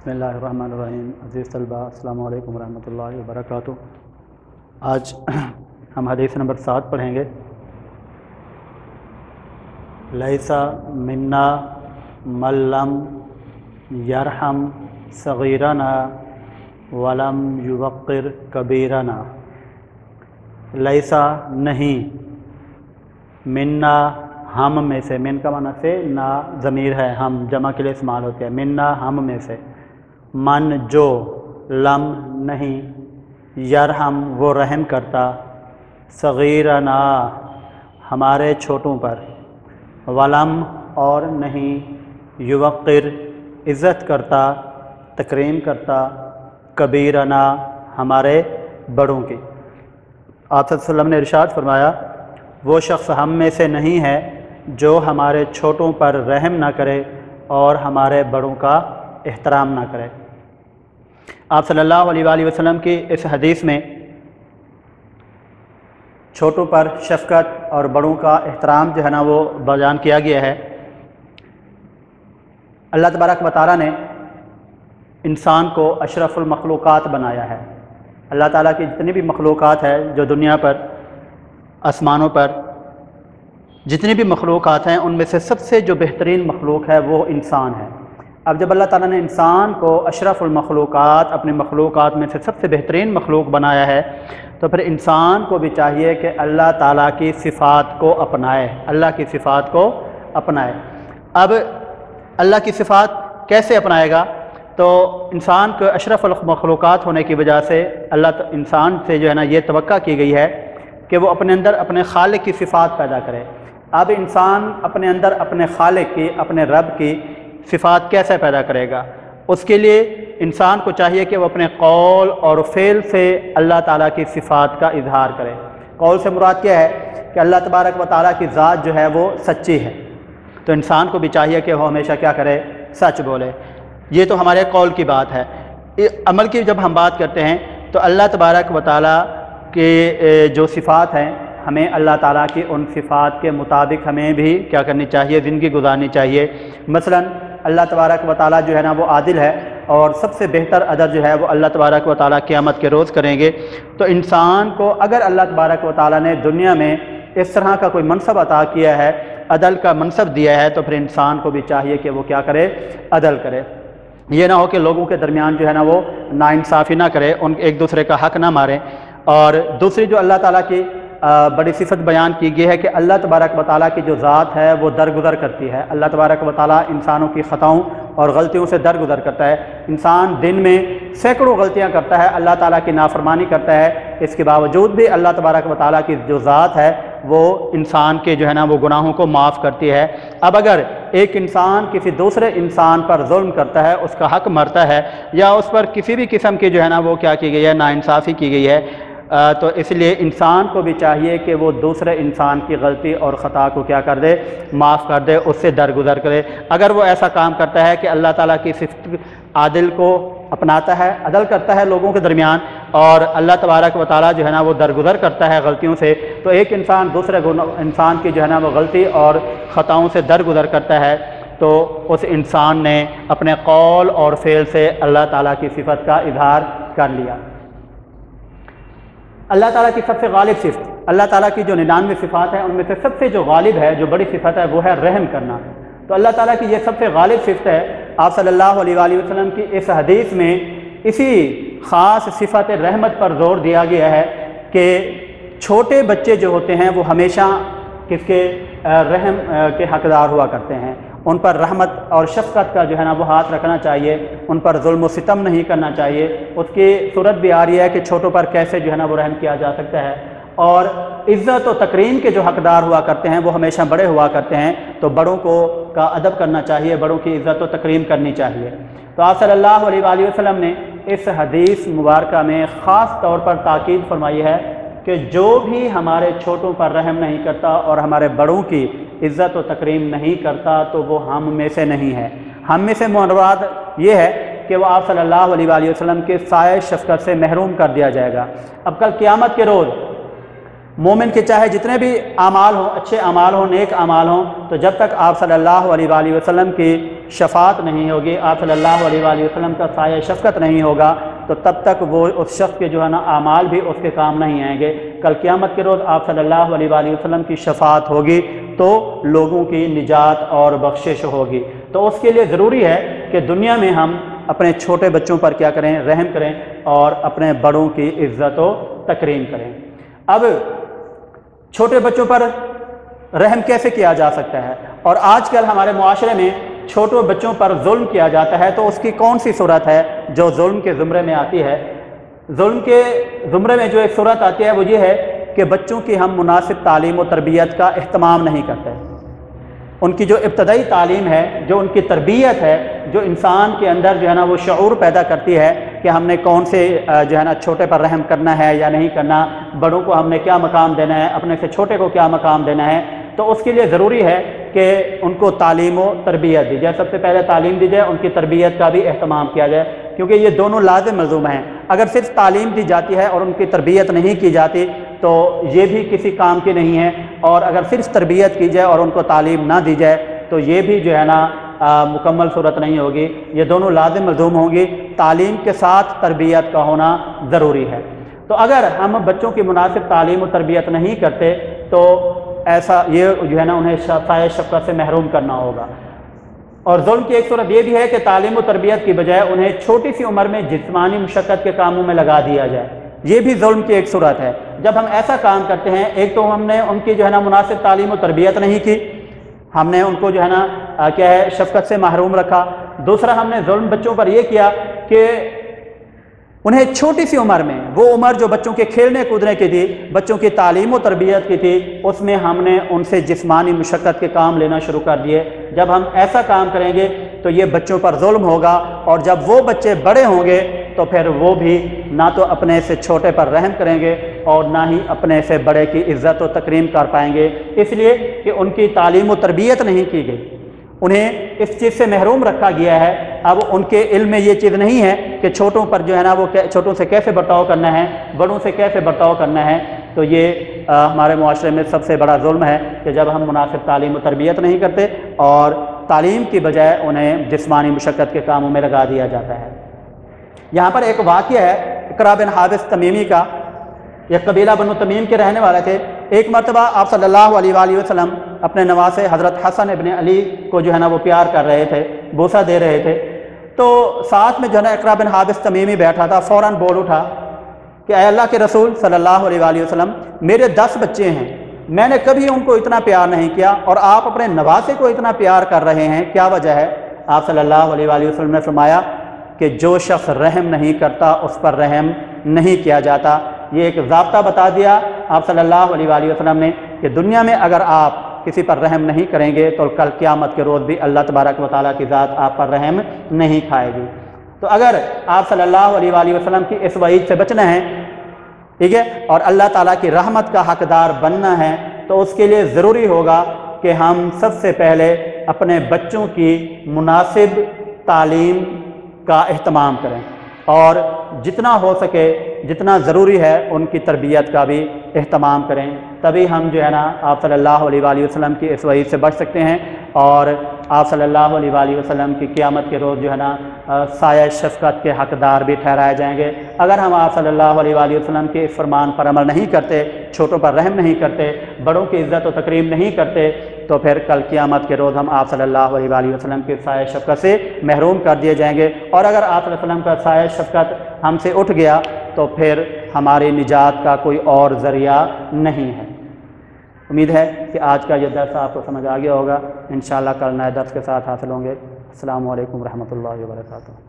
بسم اللہ الرحمن الرحیم۔ عزیز طلباء السلام علیکم ورحمۃ اللہ وبرکاتہ۔ آج ہم حدیث نمبر 7 پڑھیں گے۔ لیسا منا من لم یرحم صغیرنا ولم یوقر کبیرنا۔ لیسا نہیں، منا ہم میں سے، من کا معنی سے نا ضمیر ہے، ہم جمع کے لیے استعمال ہوتے ہیں، منا ہم میں سے، من جو، لم نہیں، یرحم وہ رحم کرتا، صغیرنا ہمارے چھوٹوں پر، ولم اور نہیں، یوقر عزت کرتا، تکریم کرتا، کبیرنا ہمارے بڑوں کی۔ آپ صلی اللہ علیہ وسلم نے ارشاد فرمایا، وہ شخص ہم میں سے نہیں ہے جو ہمارے چھوٹوں پر رحم نہ کرے اور ہمارے بڑوں کا احترام نہ کرے۔ آپ صلی اللہ علیہ وآلہ وسلم کی اس حدیث میں چھوٹوں پر شفقت اور بڑوں کا احترام جو ہے نا وہ بیان کیا گیا ہے۔ اللہ تبارک و تعالیٰ نے انسان کو اشرف المخلوقات بنایا ہے۔ اللہ تعالیٰ کی جتنی بھی مخلوقات ہے جو دنیا پر، آسمانوں پر جتنی بھی مخلوقات ہیں، ان میں سے سب سے جو بہترین مخلوق ہے وہ انسان ہے۔ اب جب اللہ تعالیٰ نے انسان کو اشرف المخلوقات، اپنے مخلوقات میں سے سب سے بہترین مخلوق بنایا ہے، تو پھر انسان کو بھی چاہیے کہ اللہ تعالیٰ کی صفات کو اپنائے، اللہ کی صفات کو اپنائے۔ اب اللہ کی صفات کیسے اپنائے گا؟ تو انسان کو اشرف المخلوقات ہونے کی وجہ سے انسان سے جو ہے نا یہ توقع کی گئی ہے کہ وہ اپنے اندر اپنے خالق کی صفات پیدا کرے۔ اب انسان اپنے اندر اپنے خالق کی، اپنے رب کی صفات کیسے پیدا کرے گا؟ اس کے لیے انسان کو چاہیے کہ وہ اپنے قول اور فعل سے اللہ تعالیٰ کی صفات کا اظہار کرے۔ قول سے مراد کیا ہے کہ اللہ تبارک و تعالیٰ کی ذات جو ہے وہ سچی ہے، تو انسان کو بھی چاہیے کہ وہ ہمیشہ کیا کرے؟ سچ بولے۔ یہ تو ہمارے قول کی بات ہے۔ عمل کی جب ہم بات کرتے ہیں تو اللہ تبارک و تعالیٰ کے جو صفات ہیں، ہمیں اللہ تعالیٰ کی ان صفات کے مطابق ہمیں بھی کیا کرنی چاہیے؟ زندگی گزارنی چاہیے۔ مثلا اللہ تبارک و تعالیٰ جو ہے نا وہ عادل ہے، اور سب سے بہتر عدل جو ہے وہ اللہ تبارک و تعالیٰ قیامت کے روز کریں گے۔ تو انسان کو اگر اللہ تبارک و تعالیٰ نے دنیا میں اس طرح کا کوئی منصب عطا کیا ہے، عدل کا منصب دیا ہے، تو پھر انسان کو بھی چاہیے کہ وہ کیا کرے؟ عدل کرے۔ یہ نہ ہو کہ لوگوں کے درمیان جو ہے نا وہ ناانصافی نہ کرے، ایک دوسرے کا حق نہ مارے۔ اور دوسری جو اللہ تعالیٰ کی بڑی صفت بیان کی گئی ہے کہ اللہ تبارک و تعالیٰ کی جو ذات ہے وہ درگزر کرتی ہے۔ اللہ تبارک و تعالیٰ انسانوں کی خطاؤں اور غلطیوں سے درگزر کرتا ہے۔ انسان دن میں سینکڑوں غلطیاں کرتا ہے، اللہ تعالیٰ کی نافرمانی کرتا ہے، اس کے باوجود بھی اللہ تبارک و تعالیٰ کی جو ذات ہے وہ انسان کے جو ہے نا وہ گناہوں کو معاف کرتی ہے۔ اب اگر ایک انسان کسی دوسرے انسان پر ظلم کرتا ہے، اس کا حق مرتا ہے، یا اس پر کسی بھی قسم کی جو ہے نا وہ کیا کی گئی ہے؟ ناانصافی کی گئی ہے، تو اس لیے انسان کو بھی چاہیے کہ وہ دوسرے انسان کی غلطی اور خطا کو کیا کر دے؟ معاف کر دے، اس سے درگزر کرے۔ اگر وہ ایسا کام کرتا ہے کہ اللہ تعالیٰ کی صفت عادل کو اپناتا ہے، عدل کرتا ہے لوگوں کے درمیان، اور اللہ تبارک و تعالیٰ جو ہے نا وہ درگزر کرتا ہے غلطیوں سے، تو ایک انسان دوسرے انسان کی جو ہے نا وہ غلطی اور خطاؤں سے درگزر کرتا ہے، تو اس انسان نے اپنے قول اور فعل سے اللہ تعالیٰ کی صفت کا اظہار کر لیا۔ اللہ تعالیٰ کی سب سے غالب صفت، اللہ تعالیٰ کی جو 99 صفات ہیں ان میں سے سب سے جو غالب ہے، جو بڑی صفت ہے، وہ ہے رحم کرنا۔ تو اللہ تعالیٰ کی یہ سب سے غالب صفت ہے۔ آپ صلی اللہ علیہ وآلہ وسلم کی اس حدیث میں اسی خاص صفت رحمت پر زور دیا گیا ہے کہ چھوٹے بچے جو ہوتے ہیں وہ ہمیشہ کس کے؟ رحم کے حقدار ہوا کرتے ہیں۔ ان پر رحمت اور شفقت کا جو ہے نا وہ ہاتھ رکھنا چاہیے، ان پر ظلم و ستم نہیں کرنا چاہیے۔ اس کی صورت بھی آ رہی ہے کہ چھوٹوں پر کیسے جو ہے نا وہ رحم کیا جا سکتا ہے، اور عزت و تکریم کے جو حقدار ہوا کرتے ہیں وہ ہمیشہ بڑے ہوا کرتے ہیں، تو بڑوں کو کا ادب کرنا چاہیے، بڑوں کی عزت و تکریم کرنی چاہیے۔ تو آپ صلی اللہ علیہ وآلہ وسلم نے اس حدیث مبارکہ میں خاص طور پر تاکید فرمائی ہے کہ جو بھی ہمارے چھوٹوں پر رحم نہیں کرتا اور ہمارے بڑوں کی عزت و تکریم نہیں کرتا تو وہ ہم میں سے نہیں ہے۔ ہم میں سے مراد یہ ہے کہ وہ آپ صلی اللہ علیہ وآلہ وسلم کے سائے شفقت سے محروم کر دیا جائے گا۔ اب کل قیامت کے روز मोमिन के चाहे जितने भी आमाल हों, अच्छे आमाल हों, नेक आमाल हों, तो जब तक आप सल्लल्लाहु अलैहि वसल्लम की शफात नहीं होगी, आप सल्लल्लाहु अलैहि वसल्लम का साया शफ़क़त नहीं होगा, तो तब तक वो उस शख्स के जो है ना आमाल भी उसके काम नहीं आएंगे। कल क़यामत के रोज़ आप सल्लल्लाहु अलैहि वसल्लम की शफात होगी तो लोगों की निजात और बख्शिश होगी। तो उसके लिए ज़रूरी है कि दुनिया में हम अपने छोटे बच्चों पर क्या करें, रहम करें और अपने बड़ों की इज़्ज़त व तकरीम करें। अब छोटे बच्चों पर रहम कैसे किया जा सकता है, और आजकल हमारे मुआशरे में छोटे बच्चों पर जुल्म किया जाता है, तो उसकी कौन सी सूरत है जो जुल्म के ज़ुमरे में आती है? जुल्म के ज़ुमरे में जो एक सूरत आती है वो ये है कि बच्चों की हम मुनासिब तालीम और तरबियत का एहतमाम नहीं करते। उनकी जो इब्तदाई तालीम है, जो उनकी तरबियत है, जो इंसान के अंदर जो है ना वो शऊर पैदा करती है कि हमने कौन से जो है ना छोटे पर रहम करना है या नहीं करना, बड़ों को हमने क्या मकाम देना है, अपने से छोटे को क्या मकाम देना है, तो उसके लिए ज़रूरी है कि उनको तालीम व तरबियत दी जाए। सबसे पहले तालीम दी जाए, उनकी तरबियत का भी एहतमाम किया जाए, क्योंकि ये दोनों लाज़िम मलज़ूम हैं। अगर सिर्फ तालीम दी जाती है और उनकी तरबियत नहीं की जाती तो ये भी किसी काम की नहीं है, और अगर सिर्फ तरबियत की जाए और उनको तालीम ना दी जाए तो ये भी जो है ना मुकम्मल सूरत नहीं होगी। ये दोनों लाज़िम मलज़ूम होंगी, तालीम के साथ तरबियत का होना ज़रूरी है। तो अगर हम बच्चों की मुनासिब तालीम और तरबियत नहीं करते तो ऐसा ये जो है ना उन्हें साया शफ़क़त से महरूम करना होगा। और जुल्म की एक सूरत ये भी है कि तालीम और तरबियत की बजाय उन्हें छोटी सी उम्र में जिस्मानी मुशक्क़त के कामों में लगा दिया जाए, ये भी जुल्म की एक सूरत है। जब हम ऐसा काम करते हैं, एक तो हमने उनकी जो है ना मुनासिब तालीम और तरबियत नहीं की, हमने उनको जो है ना क्या है शफ़क़त से महरूम रखा। दूसरा, हमने जुल्म बच्चों पर यह किया कि उन्हें छोटी सी उम्र में, वो उम्र जो बच्चों के खेलने कूदने की थी, बच्चों की तालीम और तरबियत की थी, उसमें हमने उनसे जिस्मानी मुशक्क़त के काम लेना शुरू कर दिए। जब हम ऐसा काम करेंगे तो ये बच्चों पर जुल्म होगा, और जब वो बच्चे बड़े होंगे तो फिर वो भी ना तो अपने से छोटे पर रहम करेंगे और ना ही अपने से बड़े की इज़्ज़त और तकरीम कर पाएंगे, इसलिए कि उनकी तालीम और तरबियत नहीं की गई, उन्हें इस चीज़ से महरूम रखा गया है। अब उनके इल्म में ये चीज़ नहीं है कि छोटों पर जो है ना वो छोटों से कैसे बर्ताव करना है, बड़ों से कैसे बर्ताव करना है। तो ये हमारे मुआशरे में सबसे बड़ा जुल्म है कि जब हम मुनासिब तालीम और तरबियत नहीं करते और तालीम की बजाय उन्हें जिस्मानी मुशक्क़त के कामों में लगा दिया जाता है। यहाँ पर एक वाक़या है इकरा बिन हाबिस तमीमी का। यह कबीला बनु तमीम के रहने वाले थे। एक मरतबा आप सल्लल्लाहु अलैहि वसल्लम अपने नवासे हज़रत हसन इब्न अली को जो है ना वो प्यार कर रहे थे, बोसा दे रहे थे। तो साथ में जो है ना इकरा बिन हाबिस तमीमी बैठा था, फ़ौरन बोल उठा कि ऐ अल्लाह के रसूल सल्लल्लाहु अलैहि वसल्लम, मेरे 10 बच्चे हैं, मैंने कभी उनको इतना प्यार नहीं किया और आप अपने नवासे को इतना प्यार कर रहे हैं, क्या वजह है? आप सल्लल्लाहु अलैहि वसल्लम ने फरमाया कि जो शख्स रहम नहीं करता उस पर रहम नहीं किया जाता। ये एक ज़ाब्ता बता दिया आप सल्लल्लाहु अलैहि वसल्लम ने कि दुनिया में अगर आप किसी पर रहम नहीं करेंगे तो कल क़यामत के रोज़ भी अल्लाह तबारक व तआला की ज़ात आप पर रहम नहीं खाएगी। तो अगर आप सल्लल्लाहु अलैहि वसल्लम की इस वईद से बचना है, ठीक है, और अल्लाह ताला की रहमत का हकदार बनना है, तो उसके लिए ज़रूरी होगा कि हम सबसे पहले अपने बच्चों की मुनासिब तालीम का एहतमाम करें और जितना हो सके, जितना ज़रूरी है उनकी तरबियत का भी एहतमाम करें। तभी हम जो है ना आप सल्लल्लाहु अलैहि वसल्लम की इस वईद से बच सकते हैं और आप सल्लल्लाहु अलैहि वसल्लम की क़यामत के रोज़ जो है ना साया शफ़क़त के हक़दार भी ठहराए जाएंगे। अगर हम आप सल्लल्लाहु अलैहि वसल्लम के इस फरमान पर अमल नहीं करते, छोटों पर रहम नहीं करते, बड़ों की इज़्ज़त और तकरीम नहीं करते, तो फिर कल क़यामत के रोज़ हम आप सल्लल्लाहु अलैहि वसल्लम की साया शफ़क़त से महरूम कर दिए जाएंगे। और अगर आप सल्लल्लाहु अलैहि वसल्लम का साया शफ़क़त हमसे उठ गया तो फिर हमारी निजात का कोई और ज़रिया नहीं है। उम्मीद है कि आज का ये दर्स आपको समझ आ गया होगा। इंशाअल्लाह कल नए दर्स के साथ हासिल होंगे। अस्सलामु अलैकुम रहमतुल्लाहि व बरकातुहू।